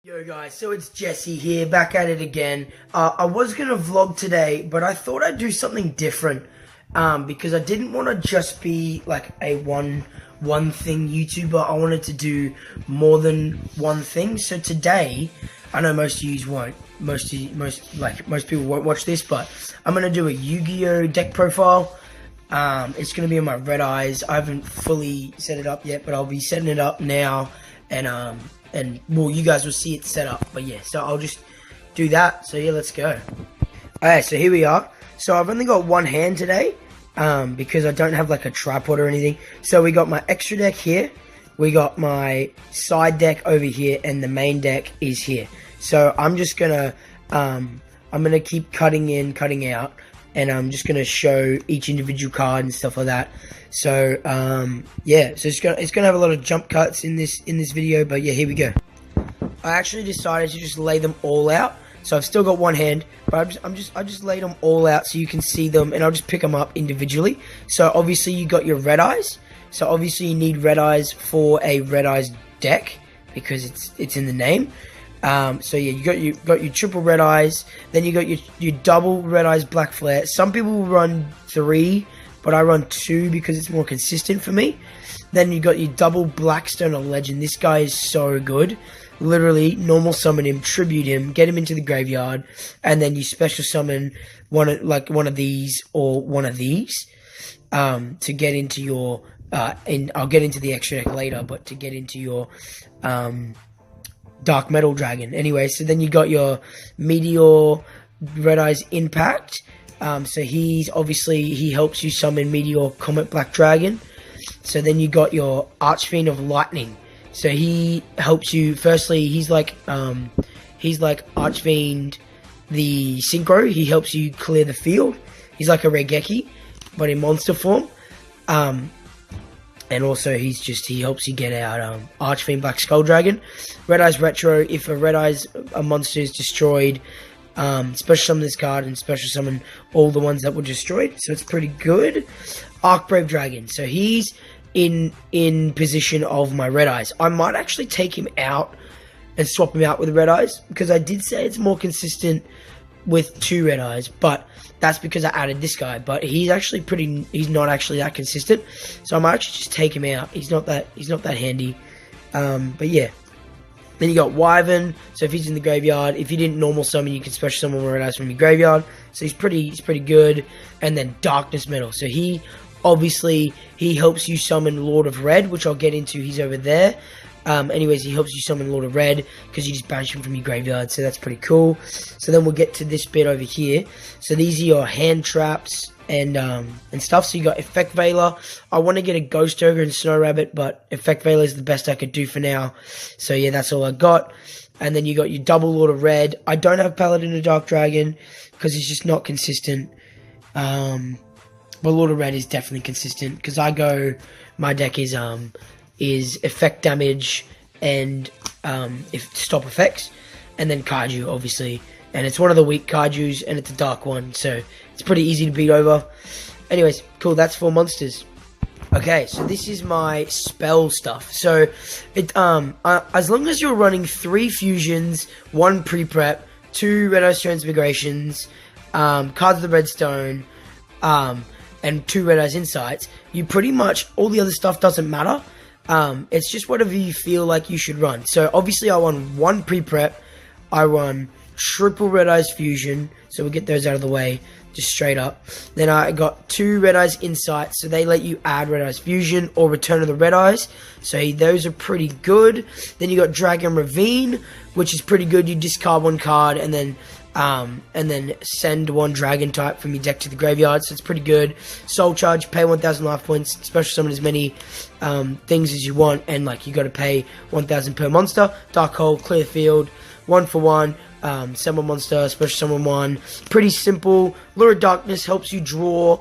Yo guys, so it's Jesse here, back at it again. I was going to vlog today, but I thought I'd do something different because I didn't want to just be like a one thing YouTuber. I wanted to do more than one thing. So today, I know most of you won't, most people won't watch this, but I'm going to do a Yu-Gi-Oh deck profile. It's going to be on my red eyes. I haven't fully set it up yet, but I'll be setting it up now, and well, you guys will see it set up. But yeah, so I'll just do that. So yeah, let's go. Alright, so here we are. So I've only got one hand today, because I don't have like a tripod or anything. So we got my extra deck here, we got my side deck over here, and the main deck is here. So I'm just gonna keep cutting in, cutting out, and I'm just gonna show each individual card and stuff like that. So yeah, so it's gonna have a lot of jump cuts in this video, but yeah, here we go. I actually decided to just lay them all out. So I've still got one hand, but I just laid them all out so you can see them, and I'll just pick them up individually. So obviously you got your red eyes. So obviously you need red eyes for a red eyes deck because it's in the name. So yeah, you got your triple red eyes, then you got your double red eyes black flare. Some people will run 3, but I run 2 because it's more consistent for me. Then you got your double Blackstone or Legend. This guy is so good. Literally, normal summon him, tribute him, get him into the graveyard, and then you special summon one of these or one of these to get into your. And I'll get into the extra deck later, but to get into your Dark Metal Dragon. Anyway, so then you got your Meteor Red Eyes Impact. So he helps you summon Meteor Comet Black Dragon. So then you got your Archfiend of Lightning. So he helps you. Firstly, he's like Archfiend the Synchro. He helps you clear the field. He's like a Regeki, but in monster form. And also he helps you get out Archfiend Black Skull Dragon. Red Eyes Retro, if a Red Eyes monster is destroyed, special summon this card and special summon all the ones that were destroyed. So it's pretty good. Archbrave Dragon. So he's in position of my Red Eyes. I might actually take him out and swap him out with Red Eyes, because I did say it's more consistent with 2 Red Eyes, but that's because I added this guy. But he's not actually that consistent, so I might actually just take him out. He's not that handy. But yeah. Then you got Wyvern. So if he's in the graveyard, if you didn't normal summon, you can special summon Red Eyes from your graveyard. So he's pretty good. And then Darkness Metal. So he helps you summon Lord of Red, which I'll get into. He's over there. Anyways, he helps you summon Lord of Red because you just banish him from your graveyard, so that's pretty cool. So then we'll get to this bit over here. So these are your hand traps and stuff. So you got Effect Veiler. I want to get a Ghost Ogre and Snow Rabbit, but Effect Veiler is the best I could do for now. So yeah, that's all I got. And then you got your double Lord of Red. I don't have Paladin or Dark Dragon because it's just not consistent. But Lord of Red is definitely consistent because my deck is effect damage and stop effects, and then Kaiju obviously, and it's one of the weak Kaijus, and it's a dark one, so it's pretty easy to beat over. Anyways, cool, that's 4 monsters. Okay, so this is my spell stuff. So as long as you're running 3 fusions, 1 pre-prep, 2 Red Eyes Transmigrations, Cards of the Redstone, and 2 Red Eyes Insights, you pretty much, all the other stuff doesn't matter. It's just whatever you feel like you should run. So obviously I run 1 pre-prep, I run triple Red Eyes Fusion, so we'll get those out of the way just straight up. Then I got 2 Red Eyes Insights, so they let you add Red Eyes Fusion or Return of the Red Eyes, so those are pretty good. Then you got Dragon Ravine, which is pretty good. You discard 1 card and then send 1 dragon type from your deck to the graveyard, so it's pretty good. Soul Charge, pay 1,000 life points, special summon as many things as you want, and like you got to pay 1,000 per monster. Dark Hole, clear the field, 1 for 1. Summon monster, special summon 1. Pretty simple. Lure of Darkness helps you draw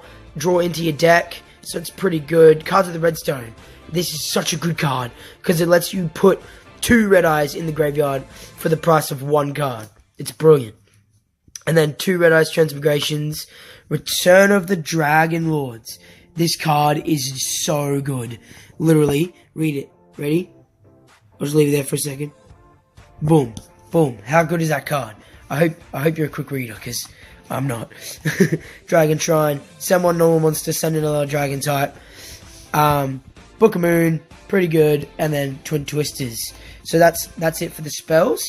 into your deck, so it's pretty good. Cards of the Redstone. This is such a good card because it lets you put 2 Red Eyes in the graveyard for the price of 1 card. It's brilliant. And then 2 Red Eyes Transmigrations. Return of the Dragon Lords. This card is so good. Literally, read it. Ready? I'll just leave it there for a second. Boom. Boom. How good is that card? I hope you're a quick reader, because I'm not. Dragon Shrine. Send one normal monster, send another dragon type. Book of Moon, pretty good. And then Twin Twisters. So that's it for the spells.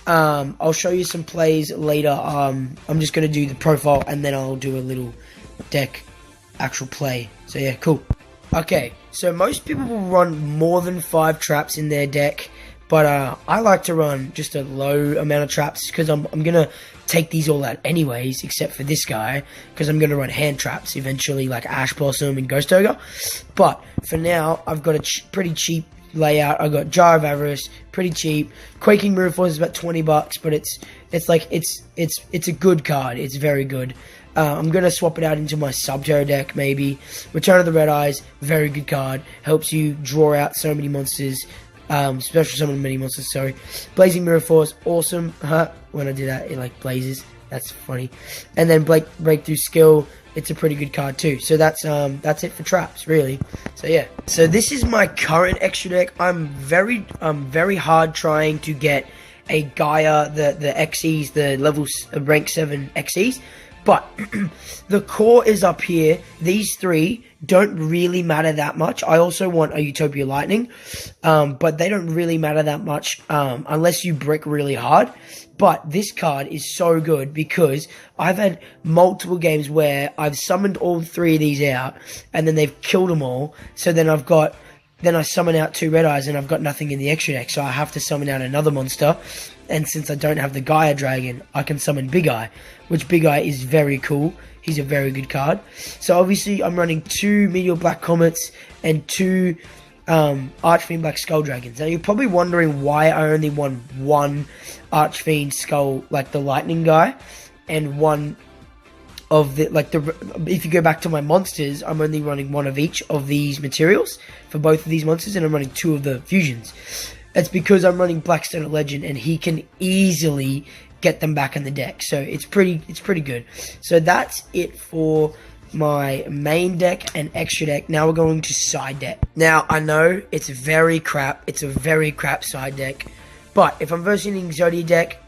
I'll show you some plays later. I'm just going to do the profile, and then I'll do a little deck actual play. So yeah, cool. Okay, so most people will run more than 5 traps in their deck, but I like to run just a low amount of traps, because I'm going to take these all out anyways, except for this guy, because I'm going to run hand traps eventually, like Ash Blossom and Ghost Ogre. But for now, I've got a pretty cheap layout. I got Jar of Avarice, pretty cheap. Quaking Mirror Force is about $20, but it's a good card. It's very good. I'm gonna swap it out into my Subterra deck, maybe. Return of the Red Eyes, very good card. Helps you draw out so many monsters. Special summon many monsters, sorry. Blazing Mirror Force, awesome. When I do that, it like blazes. That's funny. And then Breakthrough Skill, it's a pretty good card too. So that's it for traps, really. So yeah. So this is my current extra deck. I'm very hard trying to get a Gaia, the XEs, the level rank 7 XEs. But the core is up here. These 3 don't really matter that much. I also want a Utopia Lightning, but they don't really matter that much unless you brick really hard. But this card is so good because I've had multiple games where I've summoned all 3 of these out, and then they've killed them all. So then I summon out 2 Red Eyes, and I've got nothing in the extra deck, so I have to summon out another monster. And since I don't have the Gaia Dragon, I can summon Big Eye, which Big Eye is very cool. He's a very good card. So obviously I'm running 2 Meteor Black Comets and 2 Archfiend Black Skull Dragons. Now you're probably wondering why I only won 1 Archfiend Skull, like the Lightning guy, and 1 of the, if you go back to my monsters, I'm only running 1 of each of these materials for both of these monsters, and I'm running 2 of the fusions. It's because I'm running Blackstone Legend, and he can easily get them back in the deck. So it's pretty good. So that's it for my main deck and extra deck. Now we're going to side deck. Now I know it's very crap. It's a very crap side deck. But if I'm versing Exodia deck,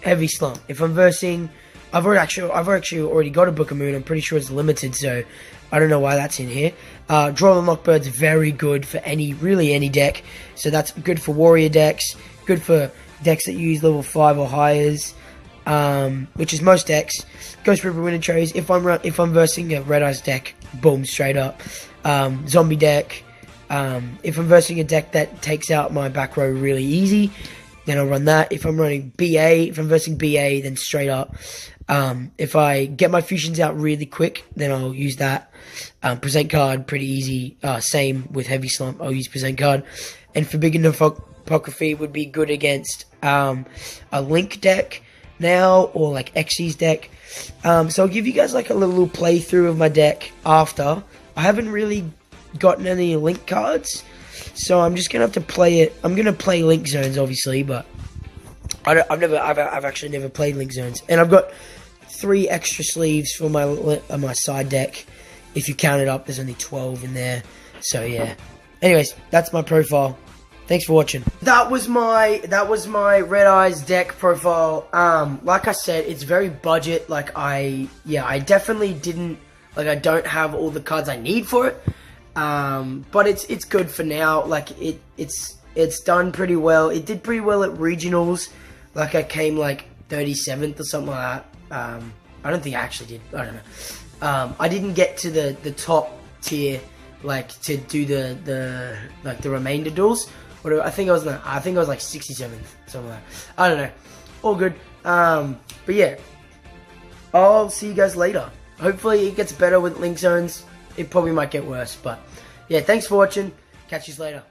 heavy slump. If I'm versing, I've actually already got a Book of Moon. I'm pretty sure it's limited, so I don't know why that's in here. Draw and Lockbird's very good for really any deck. So that's good for warrior decks, good for decks that use level 5 or higher, which is most decks. Ghost River Winter Trays, if I'm versing a Red Eyes deck, boom, straight up. Zombie deck, if I'm versing a deck that takes out my back row really easy, then I'll run that. If I'm running BA, if I'm versing BA, then straight up. If I get my fusions out really quick, then I'll use that. Present card, pretty easy. Same with Heavy Slump, I'll use Present card. And Forbidden Apocryphy would be good against a Link deck now, or like Xyz deck. So I'll give you guys like a little playthrough of my deck after. I haven't really gotten any Link cards, so I'm just gonna have to play it. I'm gonna play Link Zones, obviously, but I've actually never played Link Zones, and I've got 3 extra sleeves for my side deck. If you count it up, there's only 12 in there. So yeah. Anyways, that's my profile. Thanks for watching. That was my Red Eyes deck profile. Like I said, it's very budget. I definitely didn't, I don't have all the cards I need for it. But it's good for now. It's done pretty well. It did pretty well at regionals. I came 37th or something like that. I don't think I actually did. I don't know. I didn't get to the top tier, to do the remainder duels. Whatever. I think I was 67th, something like that. I don't know. All good. But yeah, I'll see you guys later. Hopefully it gets better with Link Zones. It probably might get worse, but yeah, thanks for watching. Catch you later.